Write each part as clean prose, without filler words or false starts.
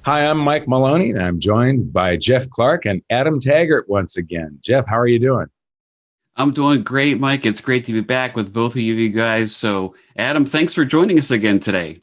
Hi, I'm Mike Maloney, and I'm joined by Jeff Clark and Adam Taggart once again. Jeff, how are you doing? I'm doing great, Mike. It's great to be back with both of you guys. So, Adam, thanks for joining us again today.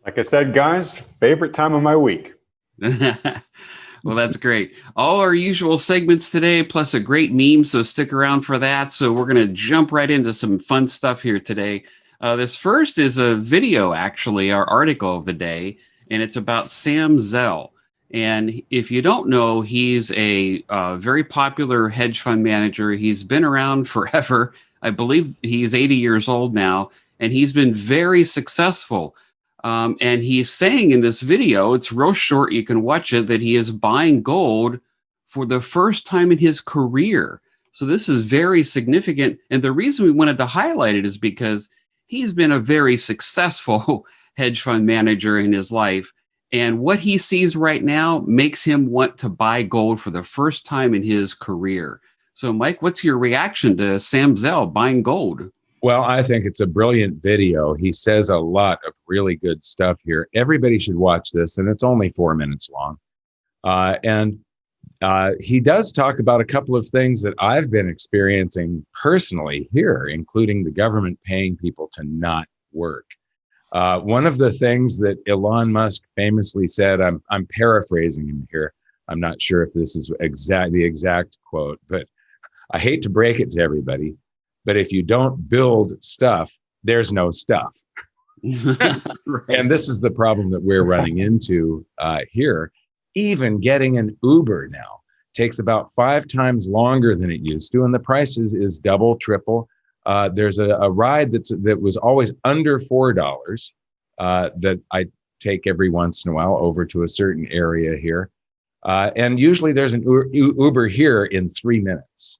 Like I said, guys, favorite time of my week. Well, that's great. All our usual segments today, plus a great meme. So, stick around for that. So, we're going to jump right into some fun stuff here today. This first is a video, actually, our article of the day, and it's about Sam Zell. And if you don't know, he's a very popular hedge fund manager. He's been around forever. I believe he's 80 years old now, and he's been very successful. And he's saying in this video, it's real short, you can watch it, that he is buying gold for the first time in his career. So this is very significant. And the reason we wanted to highlight it is because he's been a very successful hedge fund manager in his life. And what he sees right now makes him want to buy gold for the first time in his career. So, Mike, what's your reaction to Sam Zell buying gold? Well, I think it's a brilliant video. He says a lot of really good stuff here. Everybody should watch this, and it's only 4 minutes long. And he does talk about a couple of things that I've been experiencing personally here, including the government paying people to not work. One of the things that Elon Musk famously said, I'm paraphrasing him here. I'm not sure if this is the exact quote, but I hate to break it to everybody, but if you don't build stuff, there's no stuff. Right. And this is the problem that we're running into here. Even getting an Uber now takes about 5 times longer than it used to, and the price is double, triple. There's a ride that was always under $4 that I take every once in a while over to a certain area here. And usually there's an Uber here in 3 minutes.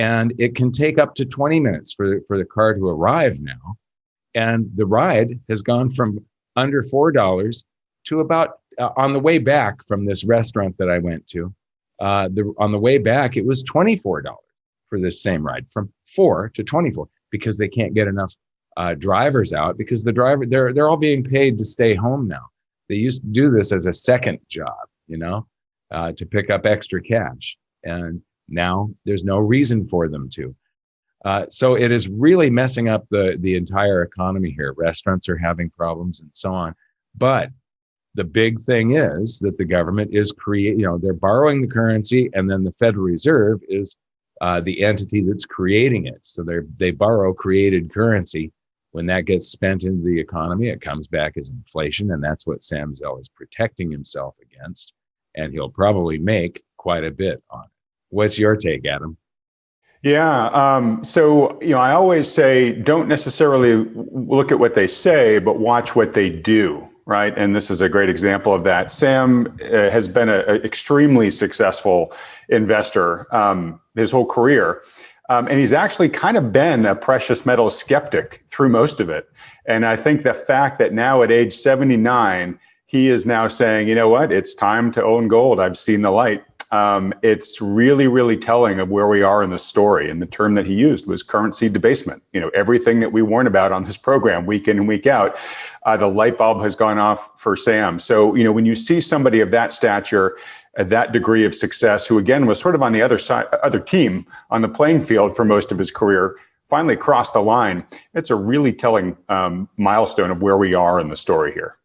And it can take up to 20 minutes for the car to arrive now. And the ride has gone from under $4 to about, on the way back from this restaurant that I went to, on the way back, it was $24 for this same ride, from 4 to 24, because they can't get enough drivers out, because they're all being paid to stay home now. They used to do this as a second job, to pick up extra cash. And now there's no reason for them to. So it is really messing up the entire economy here. Restaurants are having problems and so on. But the big thing is that the government is they're borrowing the currency, and then the Federal Reserve is the entity that's creating it. So they borrow created currency. When that gets spent into the economy, it comes back as inflation, and that's what Sam Zell is protecting himself against. And he'll probably make quite a bit on it. What's your take, Adam? Yeah. So, I always say don't necessarily look at what they say, but watch what they do. Right. And this is a great example of that. Sam has been an extremely successful investor his whole career. And he's actually kind of been a precious metal skeptic through most of it. And I think the fact that now at age 79, he is now saying, you know what, it's time to own gold. I've seen the light. It's really, really telling of where we are in the story. And the term that he used was currency debasement. Everything that we warn about on this program week in and week out, the light bulb has gone off for Sam. So, when you see somebody of that stature, that degree of success, who again was sort of on the other team on the playing field for most of his career, finally crossed the line, it's a really telling milestone of where we are in the story here.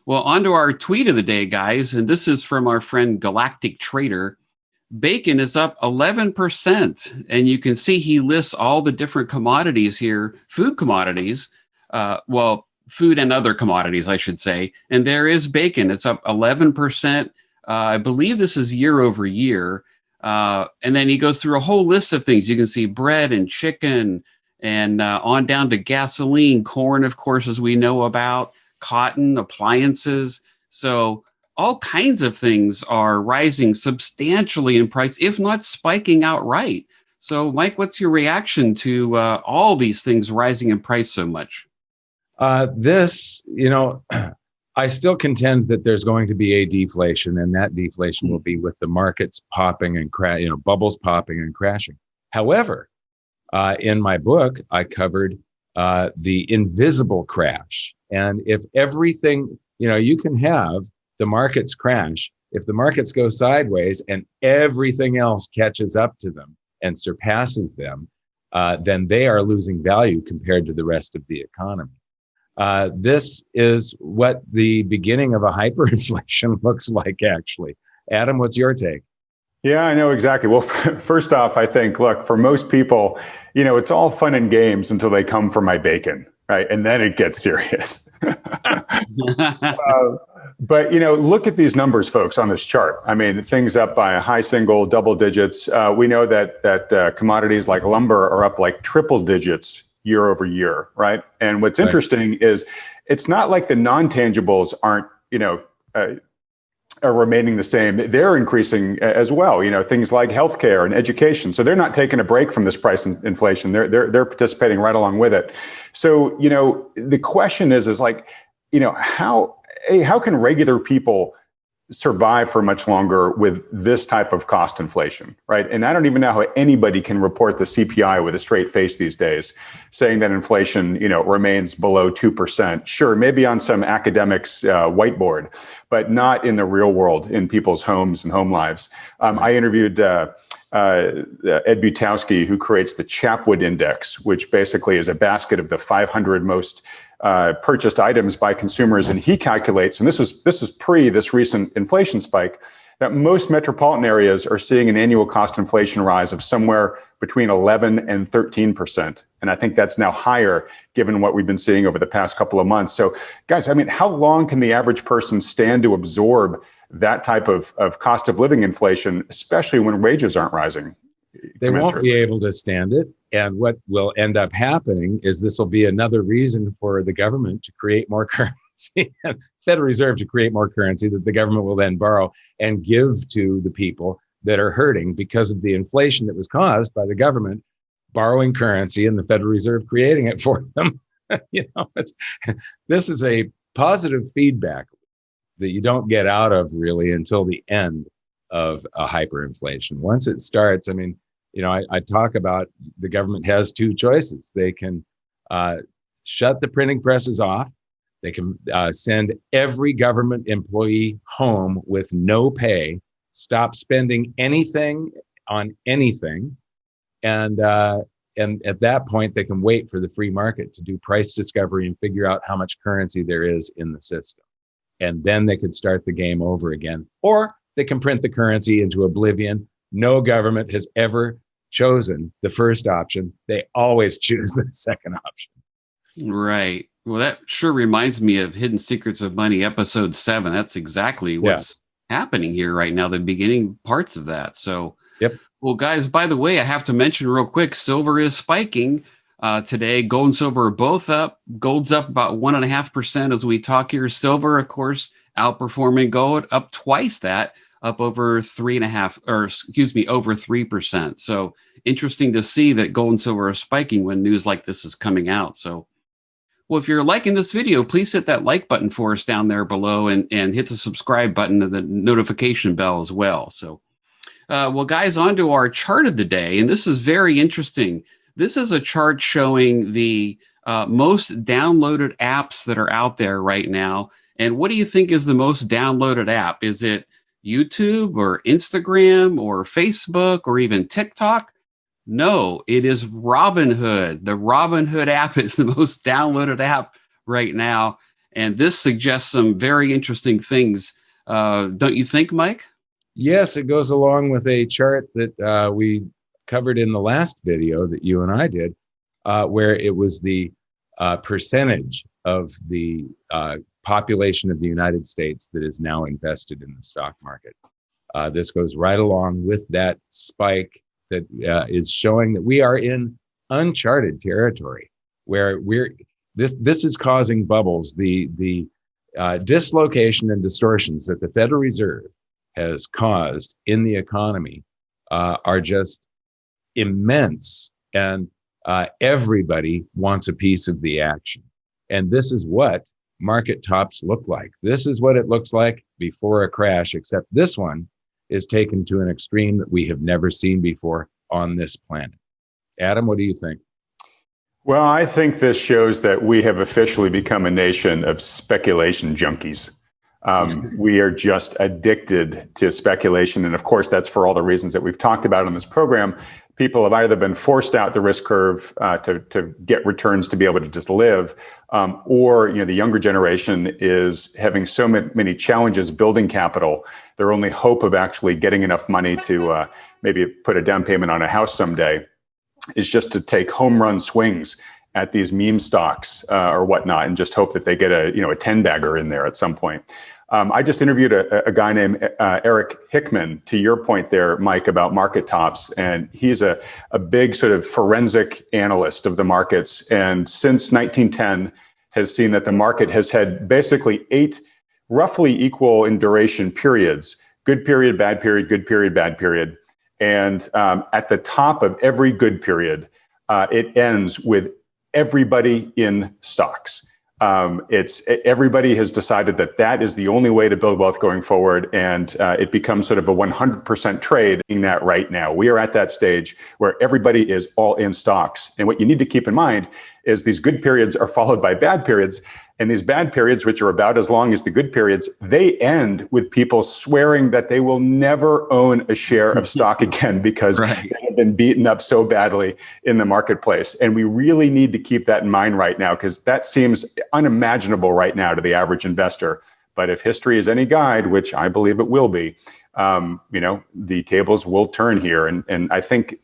Well, on to our tweet of the day, guys. And this is from our friend Galactic Trader. Bacon is up 11%. And you can see he lists all the different commodities here, food commodities. Food and other commodities, I should say. And there is bacon. It's up 11%. I believe this is year over year. And then he goes through a whole list of things. You can see bread and chicken and on down to gasoline, corn, of course, as we know about, cotton, appliances. So all kinds of things are rising substantially in price, if not spiking outright. So, Mike, what's your reaction to all these things rising in price so much? I still contend that there's going to be a deflation, and that deflation will be with the markets popping and bubbles popping and crashing. However, in my book, I covered the invisible crash. And if everything, you can have the markets crash, if the markets go sideways and everything else catches up to them and surpasses them, then they are losing value compared to the rest of the economy. This is what the beginning of a hyperinflation looks like, actually. Adam, what's your take? Yeah, I know exactly. Well, first off, I think, look, for most people, it's all fun and games until they come for my bacon, right? And then it gets serious. But, look at these numbers, folks, on this chart. I mean, things up by a high single, double digits. We know that commodities like lumber are up like triple digits year over year, right? And what's interesting is it's not like the non-tangibles aren't, are remaining the same. They're increasing as well. Things like healthcare and education. So they're not taking a break from this price inflation. They're participating right along with it. So the question is like, how can regular people survive for much longer with this type of cost inflation, right? And I don't even know how anybody can report the CPI with a straight face these days, saying that inflation, remains below 2%. Sure, maybe on some academics' whiteboard, but not in the real world, in people's homes and home lives. I interviewed Ed Butowski, who creates the Chapwood Index, which basically is a basket of the 500 most purchased items by consumers, and he calculates, and this was pre this recent inflation spike, that most metropolitan areas are seeing an annual cost inflation rise of somewhere between 11 and 13%. And I think that's now higher given what we've been seeing over the past couple of months. So guys, I mean, how long can the average person stand to absorb that type of cost of living inflation, especially when wages aren't rising? They won't be able to stand it. And what will end up happening is this will be another reason for the government to create more currency, Federal Reserve to create more currency that the government will then borrow and give to the people that are hurting because of the inflation that was caused by the government borrowing currency and the Federal Reserve creating it for them. This is a positive feedback that you don't get out of really until the end of a hyperinflation. Once it starts, I mean, I talk about the government has two choices. They can shut the printing presses off. They can send every government employee home with no pay, stop spending anything on anything. And at that point, they can wait for the free market to do price discovery and figure out how much currency there is in the system. And then they could start the game over again. Or they can print the currency into oblivion. No government has ever chosen the first option. They always choose the second option. Right. Well, that sure reminds me of Hidden Secrets of Money, episode 7. That's exactly what's happening here right now, the beginning parts of that. So, well, guys, by the way, I have to mention real quick, silver is spiking today. Gold and silver are both up. Gold's up about 1.5% as we talk here. Silver, of course, outperforming gold, up twice that, up over 3%. So interesting to see that gold and silver are spiking when news like this is coming out. So, well, if you're liking this video, please hit that like button for us down there below and hit the subscribe button and the notification bell as well. So, well, guys, on to our chart of the day. And this is very interesting. This is a chart showing the most downloaded apps that are out there right now. And what do you think is the most downloaded app? Is it YouTube or Instagram or Facebook or even TikTok? No, it is Robinhood. The Robinhood app is the most downloaded app right now. And this suggests some very interesting things. Don't you think, Mike? Yes, it goes along with a chart that we covered in the last video that you and I did, where it was the percentage of the population of the United States that is now invested in the stock market. This goes right along with that spike that is showing that we are in uncharted territory, where this is causing bubbles. The dislocation and distortions that the Federal Reserve has caused in the economy are just immense, and everybody wants a piece of the action. And this is what market tops look like. This is what it looks like before a crash, except this one is taken to an extreme that we have never seen before on this planet. Adam, what do you think? Well, I think this shows that we have officially become a nation of speculation junkies. We are just addicted to speculation. And of course, that's for all the reasons that we've talked about on this program. People have either been forced out the risk curve to get returns to be able to just live, or the younger generation is having so many challenges building capital. Their only hope of actually getting enough money to maybe put a down payment on a house someday is just to take home run swings at these meme stocks or whatnot, and just hope that they get a 10-bagger in there at some point. I just interviewed a guy named Eric Hickman, to your point there, Mike, about market tops. And he's a big sort of forensic analyst of the markets. And since 1910 has seen that the market has had basically 8 roughly equal in duration periods: good period, bad period, good period, bad period. And at the top of every good period, it ends with everybody in stocks. It's everybody has decided that is the only way to build wealth going forward, and it becomes sort of a 100% trade in that right now. We are at that stage where everybody is all in stocks. And what you need to keep in mind is these good periods are followed by bad periods. And these bad periods, which are about as long as the good periods, they end with people swearing that they will never own a share of stock again because they have been beaten up so badly in the marketplace. And we really need to keep that in mind right now, because that seems unimaginable right now to the average investor. But if history is any guide, which I believe it will be, the tables will turn here. And I think,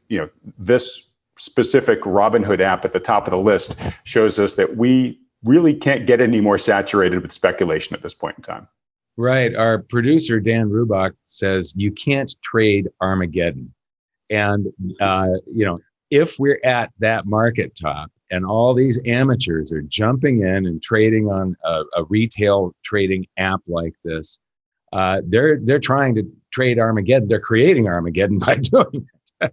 this specific Robinhood app at the top of the list shows us that we really can't get any more saturated with speculation at this point in time. Right. Our producer, Dan Rubach, says you can't trade Armageddon. And, if we're at that market top and all these amateurs are jumping in and trading on a retail trading app like this, they're trying to trade Armageddon. They're creating Armageddon by doing it.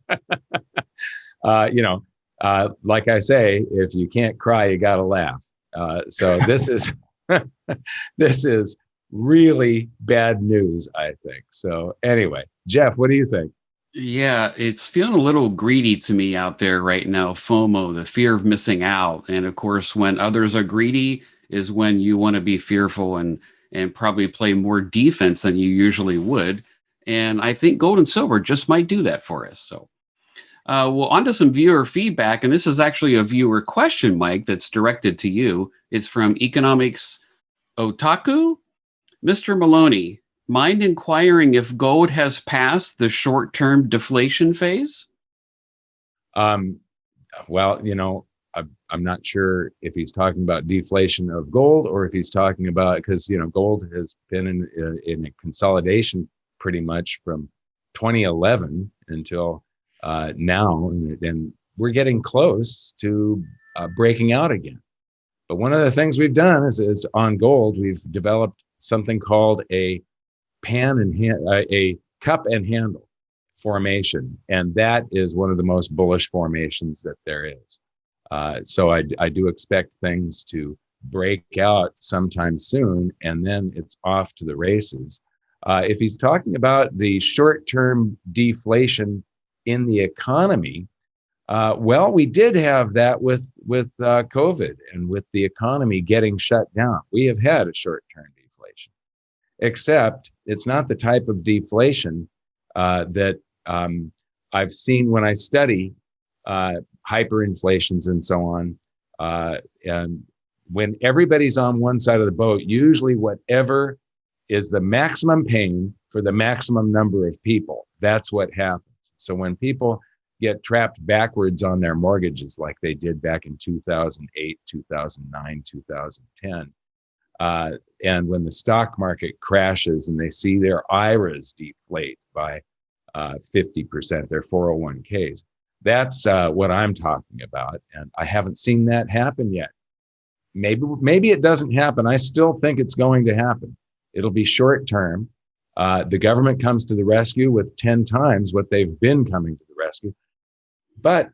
Like I say, if you can't cry, you got to laugh. So this is this is really bad news, I think. So anyway, Jeff, what do you think? Yeah, it's feeling a little greedy to me out there right now. FOMO, the fear of missing out. And of course, when others are greedy is when you want to be fearful and probably play more defense than you usually would. And I think gold and silver just might do that for us. So well, on to some viewer feedback. And this is actually a viewer question, Mike, that's directed to you. It's from Economics Otaku. Mr. Maloney, mind inquiring if gold has passed the short-term deflation phase? Well, I'm not sure if he's talking about deflation of gold or if he's talking about, because, gold has been in a consolidation pretty much from 2011 until now, and we're getting close to breaking out again. But one of the things we've done is on gold, we've developed something called a cup and handle formation, and that is one of the most bullish formations that there is. So I do expect things to break out sometime soon, and then it's off to the races. If he's talking about the short-term deflation in the economy, well, we did have that with COVID and with the economy getting shut down. We have had a short-term deflation, except it's not the type of deflation that I've seen when I study hyperinflations and so on. And when everybody's on one side of the boat, usually whatever is the maximum pain for the maximum number of people, that's what happens. So when people get trapped backwards on their mortgages like they did back in 2008, 2009, 2010, and when the stock market crashes and they see their IRAs deflate by 50%, their 401ks, that's what I'm talking about. And I haven't seen that happen yet. Maybe it doesn't happen. I still think it's going to happen. It'll be short term. The government comes to the rescue with 10 times what they've been coming to the rescue. But,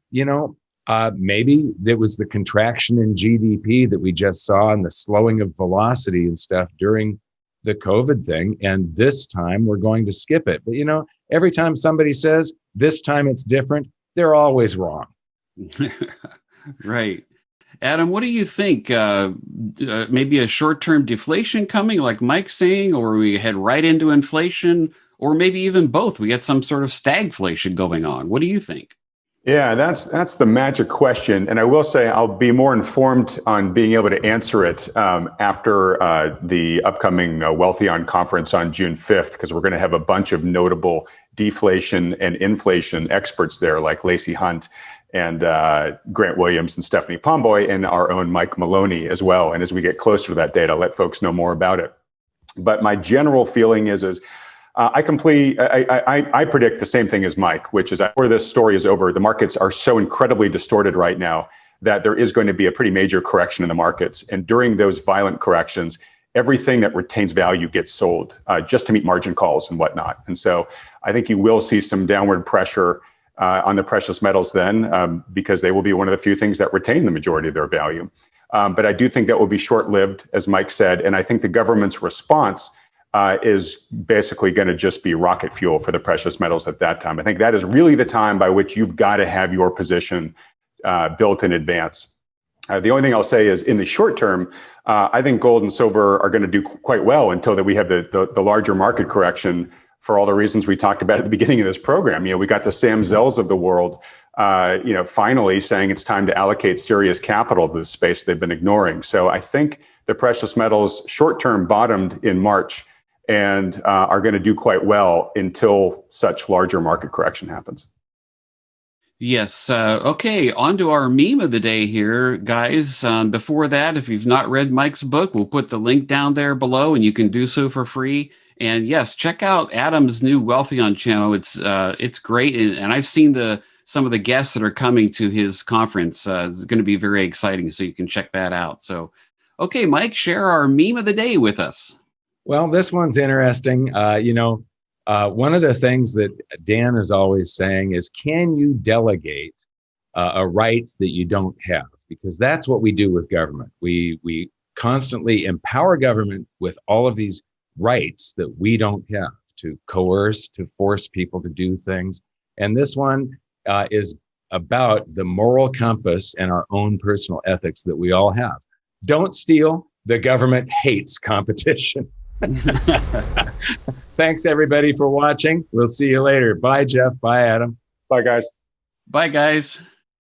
maybe there was the contraction in GDP that we just saw and the slowing of velocity and stuff during the COVID thing. And this time we're going to skip it. But, every time somebody says this time it's different, they're always wrong. Right. Adam, what do you think? Maybe a short-term deflation coming, like Mike's saying, or we head right into inflation, or maybe even both. We get some sort of stagflation going on. What do you think? Yeah, that's the magic question. And I will say I'll be more informed on being able to answer it after the upcoming Wealthion conference on June 5th, because we're going to have a bunch of notable deflation and inflation experts there, like Lacey Hunt and Grant Williams and Stephanie Pomboy, and our own Mike Maloney as well. And as we get closer to that date, I'll let folks know more about it. But my general feeling is I predict the same thing as Mike, which is where this story is over, the markets are so incredibly distorted right now that there is going to be a pretty major correction in the markets. And during those violent corrections, everything that retains value gets sold just to meet margin calls and whatnot. And so I think you will see some downward pressure on the precious metals then, because they will be one of the few things that retain the majority of their value. But I do think that will be short-lived, as Mike said. And I think the government's response is basically going to just be rocket fuel for the precious metals at that time. I think that is really the time by which you've got to have your position built in advance. The only thing I'll say is in the short term, I think gold and silver are going to do quite well until that we have the larger market correction for all the reasons we talked about at the beginning of this program. We got the Sam Zells of the world, finally saying it's time to allocate serious capital to the space they've been ignoring. So I think the precious metals short term bottomed in March and are going to do quite well until such larger market correction happens. Yes. Okay. On to our meme of the day here, guys. Before that, if you've not read Mike's book, we'll put the link down there below and you can do so for free. And yes, check out Adam's new Wealthion channel. It's great. And I've seen some of the guests that are coming to his conference. It's going to be very exciting. So you can check that out. So, okay, Mike, share our meme of the day with us. Well, this one's interesting. One of the things that Dan is always saying is, can you delegate a right that you don't have? Because that's what we do with government. We constantly empower government with all of these rights that we don't have, to coerce, to force people to do things. And this one is about the moral compass and our own personal ethics that we all have. Don't steal. The government hates competition. Thanks, everybody, for watching. We'll see you later. Bye, Jeff. Bye, Adam. Bye, guys. Bye, guys.